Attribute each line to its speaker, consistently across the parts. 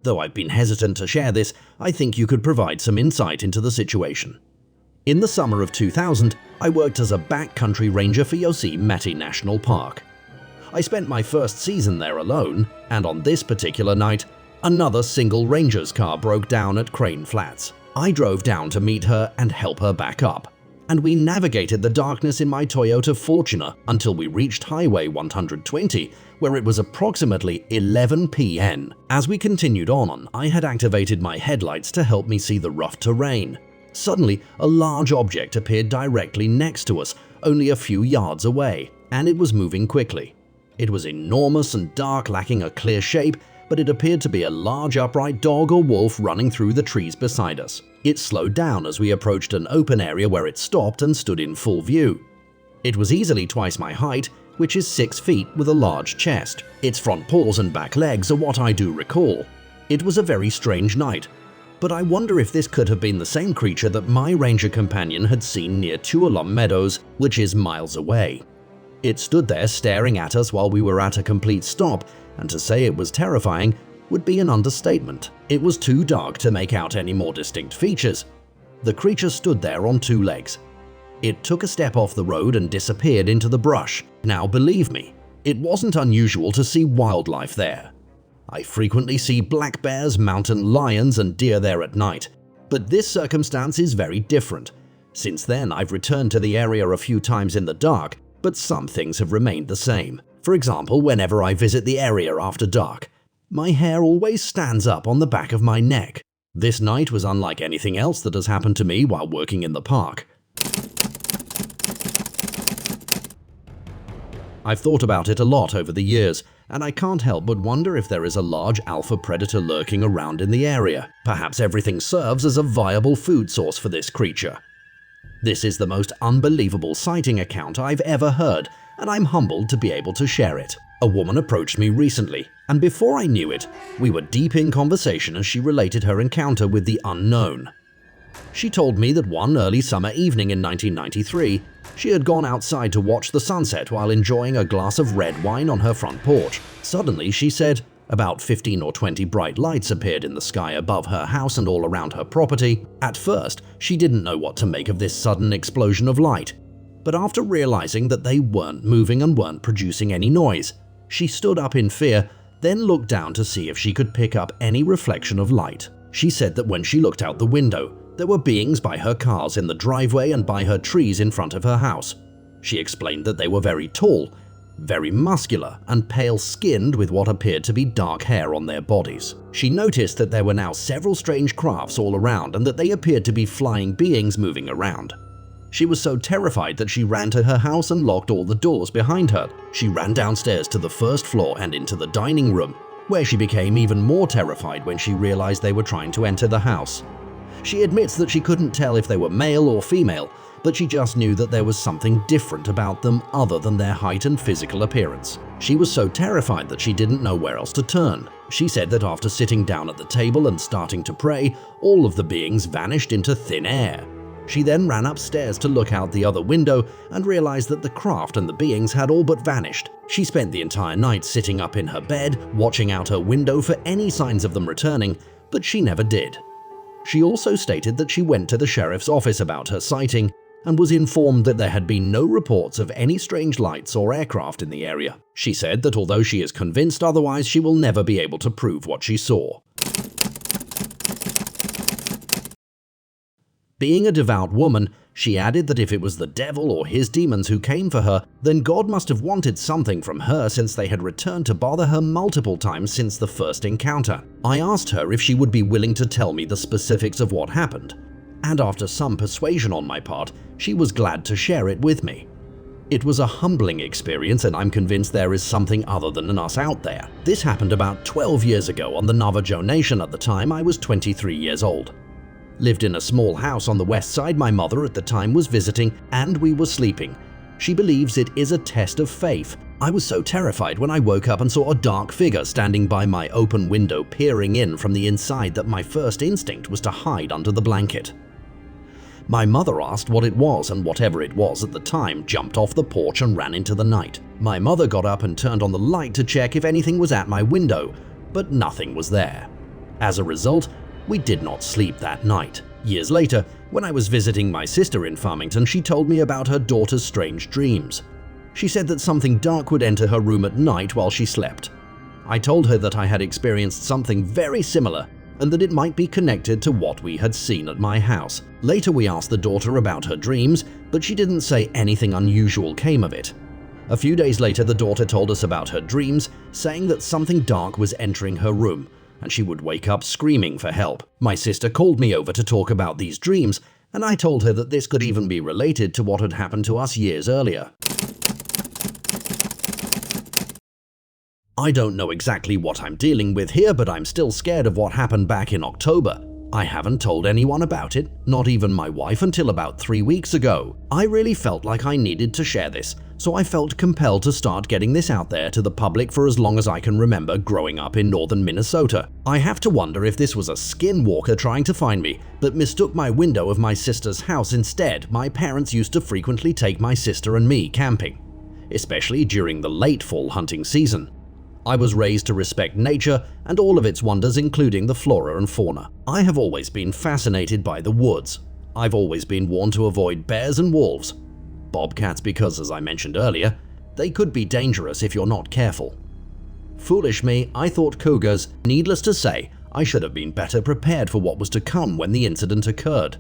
Speaker 1: Though I've been hesitant to share this, I think you could provide some insight into the situation. In the summer of 2000, I worked as a backcountry ranger for Yosemite National Park. I spent my first season there alone, and on this particular night, another single ranger's car broke down at Crane Flats. I drove down to meet her and help her back up, and we navigated the darkness in my Toyota Fortuner until we reached Highway 120, where it was approximately 11 p.m. As we continued on, I had activated my headlights to help me see the rough terrain. Suddenly, a large object appeared directly next to us, only a few yards away, and it was moving quickly. It was enormous and dark, lacking a clear shape, but it appeared to be a large upright dog or wolf running through the trees beside us. It slowed down as we approached an open area where it stopped and stood in full view. It was easily twice my height, which is 6 feet, with a large chest. Its front paws and back legs are what I do recall. It was a very strange night, but I wonder if this could have been the same creature that my ranger companion had seen near Tuolumne Meadows, which is miles away. It stood there staring at us while we were at a complete stop, and to say it was terrifying would be an understatement. It was too dark to make out any more distinct features. The creature stood there on 2 legs. It took a step off the road and disappeared into the brush. Now believe me, it wasn't unusual to see wildlife there. I frequently see black bears, mountain lions, and deer there at night, but this circumstance is very different. Since then, I've returned to the area a few times in the dark, but some things have remained the same. For example, whenever I visit the area after dark, my hair always stands up on the back of my neck. This night was unlike anything else that has happened to me while working in the park. I've thought about it a lot over the years, and I can't help but wonder if there is a large alpha predator lurking around in the area. Perhaps everything serves as a viable food source for this creature. This is the most unbelievable sighting account I've ever heard, and I'm humbled to be able to share it. A woman approached me recently, and before I knew it, we were deep in conversation as she related her encounter with the unknown. She told me that one early summer evening in 1993, she had gone outside to watch the sunset while enjoying a glass of red wine on her front porch. Suddenly, she said, about 15 or 20 bright lights appeared in the sky above her house and all around her property. At first, she didn't know what to make of this sudden explosion of light, but after realizing that they weren't moving and weren't producing any noise, she stood up in fear, then looked down to see if she could pick up any reflection of light. She said that when she looked out the window, there were beings by her cars in the driveway and by her trees in front of her house. She explained that they were very tall, very muscular, and pale-skinned with what appeared to be dark hair on their bodies. She noticed that there were now several strange crafts all around and that they appeared to be flying beings moving around. She was so terrified that she ran to her house and locked all the doors behind her. She ran downstairs to the first floor and into the dining room, where she became even more terrified when she realized they were trying to enter the house. She admits that she couldn't tell if they were male or female, but she just knew that there was something different about them other than their height and physical appearance. She was so terrified that she didn't know where else to turn. She said that after sitting down at the table and starting to pray, all of the beings vanished into thin air. She then ran upstairs to look out the other window and realized that the craft and the beings had all but vanished. She spent the entire night sitting up in her bed, watching out her window for any signs of them returning, but she never did. She also stated that she went to the sheriff's office about her sighting and was informed that there had been no reports of any strange lights or aircraft in the area. She said that although she is convinced otherwise, she will never be able to prove what she saw. Being a devout woman, she added that if it was the devil or his demons who came for her, then God must have wanted something from her since they had returned to bother her multiple times since the first encounter. I asked her if she would be willing to tell me the specifics of what happened, and after some persuasion on my part, she was glad to share it with me. It was a humbling experience, and I'm convinced there is something other than us out there. This happened about 12 years ago on the Navajo Nation. At the time, I was 23 years old. Lived in a small house on the west side. My mother at the time was visiting, and we were sleeping. She believes it is a test of faith. I was so terrified when I woke up and saw a dark figure standing by my open window peering in from the inside that my first instinct was to hide under the blanket. My mother asked what it was, and whatever it was at the time jumped off the porch and ran into the night. My mother got up and turned on the light to check if anything was at my window, but nothing was there. As a result, we did not sleep that night. Years later, when I was visiting my sister in Farmington, she told me about her daughter's strange dreams. She said that something dark would enter her room at night while she slept. I told her that I had experienced something very similar and that it might be connected to what we had seen at my house. Later we asked the daughter about her dreams, but she didn't say anything unusual came of it. A few days later, the daughter told us about her dreams, saying that something dark was entering her room and she would wake up screaming for help. My sister called me over to talk about these dreams, and I told her that this could even be related to what had happened to us years earlier. I don't know exactly what I'm dealing with here, but I'm still scared of what happened back in October. I haven't told anyone about it, not even my wife, until about 3 weeks ago. I really felt like I needed to share this, so I felt compelled to start getting this out there to the public for as long as I can remember growing up in northern Minnesota. I have to wonder if this was a skinwalker trying to find me, but mistook my window of my sister's house instead. My parents used to frequently take my sister and me camping, especially during the late fall hunting season. I was raised to respect nature and all of its wonders, including the flora and fauna. I have always been fascinated by the woods. I've always been warned to avoid bears and wolves. Bobcats because, as I mentioned earlier, they could be dangerous if you're not careful. Foolish me, I thought cougars. Needless to say, I should have been better prepared for what was to come when the incident occurred.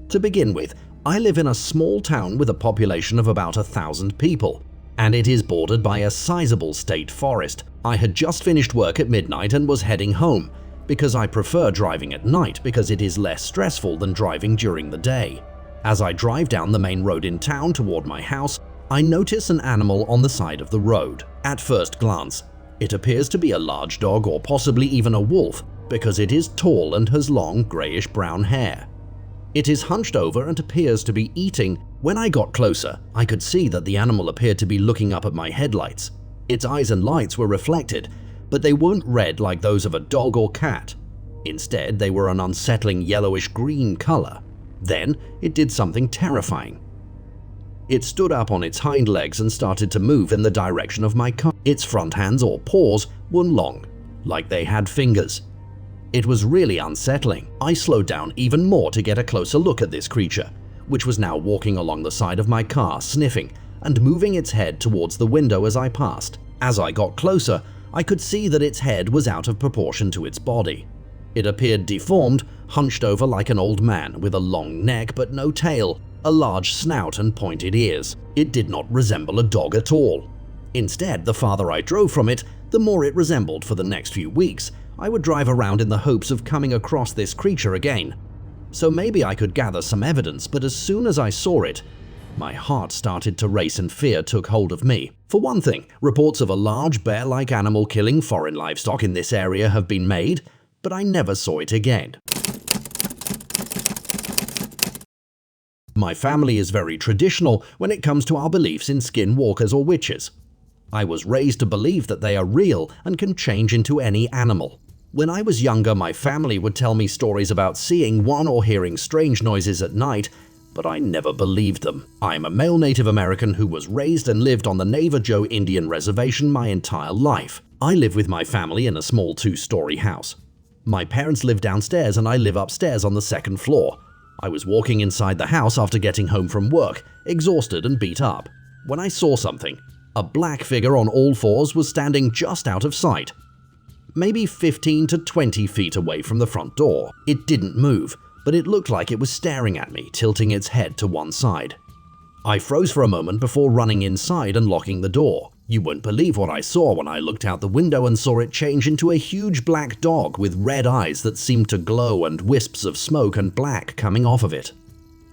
Speaker 1: To begin with, I live in a small town with a population of about 1,000 people, and it is bordered by a sizable state forest. I had just finished work at midnight and was heading home, because I prefer driving at night because it is less stressful than driving during the day. As I drive down the main road in town toward my house, I notice an animal on the side of the road. At first glance, it appears to be a large dog or possibly even a wolf, because it is tall and has long grayish-brown hair. It is hunched over and appears to be eating. When I got closer, I could see that the animal appeared to be looking up at my headlights. Its eyes and lights were reflected, but they weren't red like those of a dog or cat. Instead, they were an unsettling yellowish-green color. Then, it did something terrifying. It stood up on its hind legs and started to move in the direction of my car. Its front hands or paws were long, like they had fingers. It was really unsettling. I slowed down even more to get a closer look at this creature, which was now walking along the side of my car, sniffing and moving its head towards the window as I passed. As I got closer, I could see that its head was out of proportion to its body. It appeared deformed, hunched over like an old man with a long neck but no tail, a large snout and pointed ears. It did not resemble a dog at all. Instead, the farther I drove from it, the more it resembled. For the next few weeks, I would drive around in the hopes of coming across this creature again. So maybe I could gather some evidence, but as soon as I saw it, my heart started to race and fear took hold of me. For one thing, reports of a large bear-like animal killing foreign livestock in this area have been made, but I never saw it again. My family is very traditional when it comes to our beliefs in skinwalkers or witches. I was raised to believe that they are real and can change into any animal. When I was younger, my family would tell me stories about seeing one or hearing strange noises at night, but I never believed them. I am a male Native American who was raised and lived on the Navajo Indian Reservation my entire life. I live with my family in a small 2-story house. My parents live downstairs and I live upstairs on the 2nd floor. I was walking inside the house after getting home from work, exhausted and beat up, when I saw something. A black figure on all fours was standing just out of sight, maybe 15 to 20 feet away from the front door. It didn't move, but it looked like it was staring at me, tilting its head to one side. I froze for a moment before running inside and locking the door. You won't believe what I saw when I looked out the window and saw it change into a huge black dog with red eyes that seemed to glow and wisps of smoke and black coming off of it.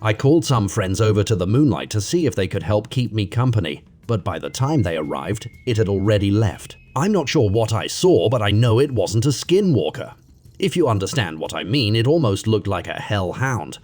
Speaker 1: I called some friends over to the moonlight to see if they could help keep me company, but by the time they arrived, it had already left. I'm not sure what I saw, but I know it wasn't a skinwalker. If you understand what I mean, it almost looked like a hellhound.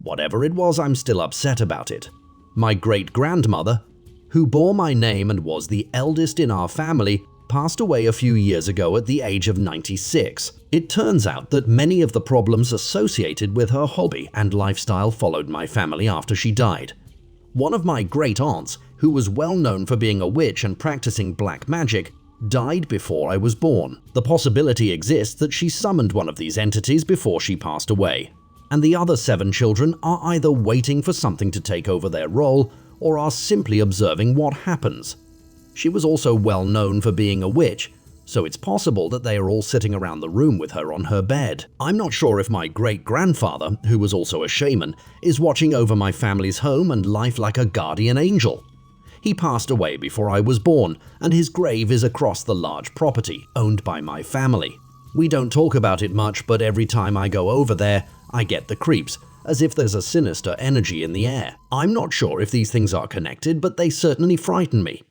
Speaker 1: Whatever it was, I'm still upset about it. My great-grandmother, who bore my name and was the eldest in our family, passed away a few years ago at the age of 96. It turns out that many of the problems associated with her hobby and lifestyle followed my family after she died. One of my great-aunts, who was well known for being a witch and practicing black magic, died before I was born. The possibility exists that she summoned one of these entities before she passed away, and the other 7 children are either waiting for something to take over their role or are simply observing what happens. She was also well known for being a witch, so it's possible that they are all sitting around the room with her on her bed. I'm not sure if my great-grandfather, who was also a shaman, is watching over my family's home and life like a guardian angel. He passed away before I was born, and his grave is across the large property owned by my family. We don't talk about it much, but every time I go over there, I get the creeps, as if there's a sinister energy in the air. I'm not sure if these things are connected, but they certainly frighten me.